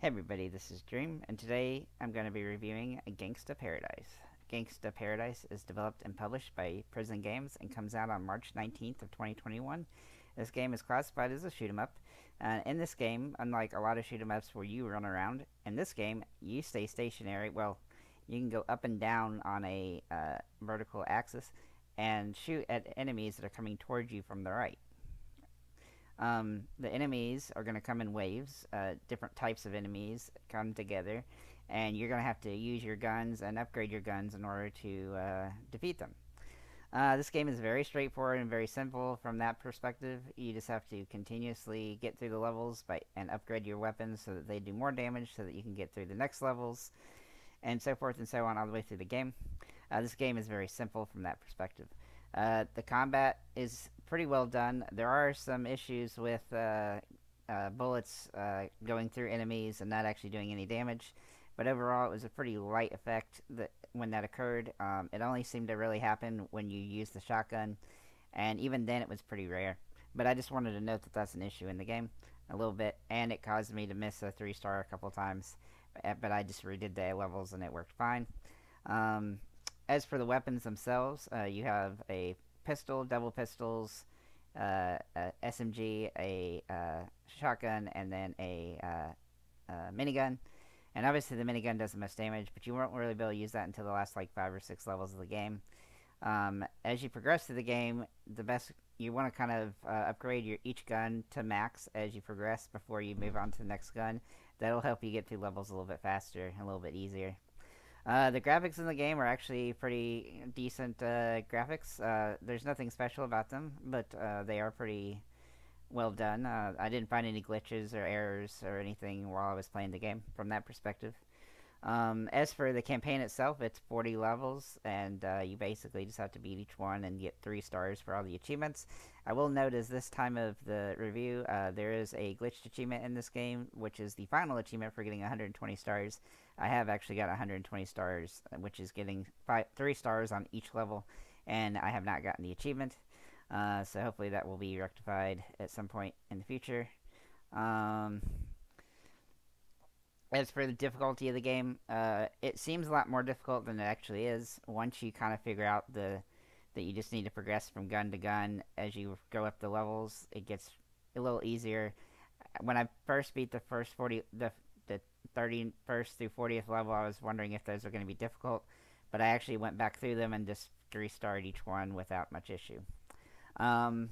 Hey everybody, this is Dream, and today I'm going to be reviewing Gangsta Paradise. Gangsta Paradise is developed and published by Prison Games and comes out on March 19th of 2021. This game is classified as a shoot 'em up. In this game, unlike a lot of shoot 'em ups where you run around, in this game you stay stationary. Well, you can go up and down on a vertical axis and shoot at enemies that are coming towards you from the right. The enemies are going to come in waves. Different types of enemies come together, and you're going to have to use your guns and upgrade your guns in order to defeat them. This game is very straightforward and very simple from that perspective. You just have to continuously get through the levels and upgrade your weapons so that they do more damage so that you can get through the next levels, and so forth and so on all the way through the game. This game is very simple from that perspective. The combat is pretty well done. There are some issues with bullets going through enemies and not actually doing any damage, but overall it was a pretty light effect when that occurred. It only seemed to really happen when you use the shotgun, and even then it was pretty rare. But I just wanted to note that that's an issue in the game a little bit, and it caused me to miss a 3-star a couple times. But I just redid the levels and it worked fine. Um, as for the weapons themselves, you have a pistol, double pistols, a SMG, a shotgun, and then a minigun. And obviously the minigun does the most damage, but you won't really be able to use that until the last like 5 or 6 levels of the game. As you progress through the game, the best you want to kind of upgrade each gun to max as you progress before you move on to the next gun. That'll help you get through levels a little bit faster and a little bit easier. The graphics in the game are actually pretty decent graphics. There's nothing special about them, but they are pretty well done. I didn't find any glitches or errors or anything while I was playing the game from that perspective. As for the campaign itself, it's 40 levels, and you basically just have to beat each one and get 3 stars for all the achievements. I will note as this time of the review, there is a glitched achievement in this game, which is the final achievement for getting 120 stars. I have actually got 120 stars, which is getting 3 stars on each level, and I have not gotten the achievement. So hopefully that will be rectified at some point in the future. As for the difficulty of the game, it seems a lot more difficult than it actually is. Once you kind of figure out that you just need to progress from gun to gun as you go up the levels, it gets a little easier. When I first beat the first 40, the 31st through 40th level, I was wondering if those were going to be difficult, but I actually went back through them and just restarted each one without much issue. Um,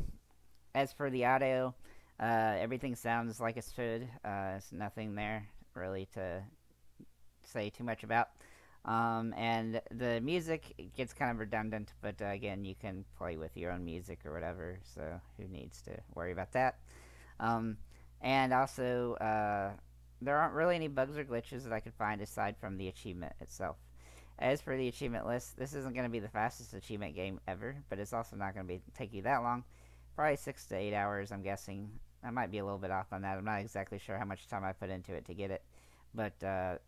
as for the audio, everything sounds like it should. There's nothing there really to say too much about. And the music gets kind of redundant, but again, you can play with your own music or whatever, so who needs to worry about that? Um, and also, there aren't really any bugs or glitches that I could find aside from the achievement itself. As for the achievement list, this isn't going to be the fastest achievement game ever, but it's also not going to take you that long. Probably 6 to 8 hours, I'm guessing. I might be a little bit off on that. I'm not exactly sure how much time I put into it to get it, but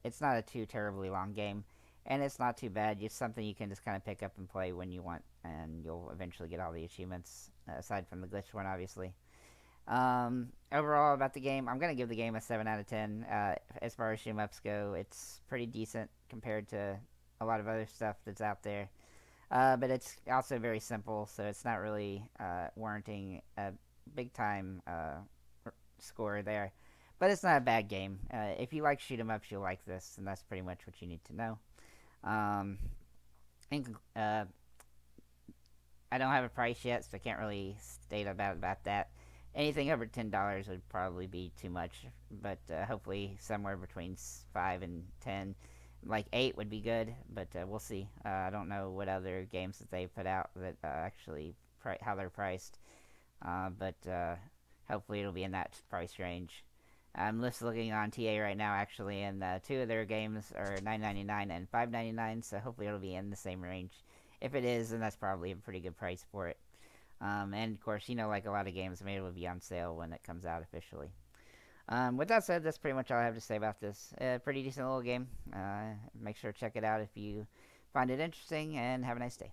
it's not a too terribly long game, and it's not too bad. It's something you can just kind of pick up and play when you want, and you'll eventually get all the achievements, aside from the glitch one, obviously. Overall, about the game, I'm going to give the game a 7 out of 10. As far as shoot 'em ups go, it's pretty decent compared to a lot of other stuff that's out there. But it's also very simple, so it's not really warranting a big time score there. But it's not a bad game. If you like shoot 'em ups, you'll like this, and that's pretty much what you need to know. Um, I don't have a price yet, so I can't really state about that. Anything over $10 would probably be too much, but hopefully somewhere between 5 and 10. Like 8 would be good, but we'll see. I don't know what other games that they put out that actually how they're priced, but hopefully it'll be in that price range. I'm just looking on TA right now, actually, and 2 of their games are $9.99 and $5.99, so hopefully it'll be in the same range. If it is, then that's probably a pretty good price for it. And of course, like a lot of games, maybe it'll be on sale when it comes out officially. With that said, that's pretty much all I have to say about this. Pretty decent little game. Make sure to check it out if you find it interesting, and have a nice day.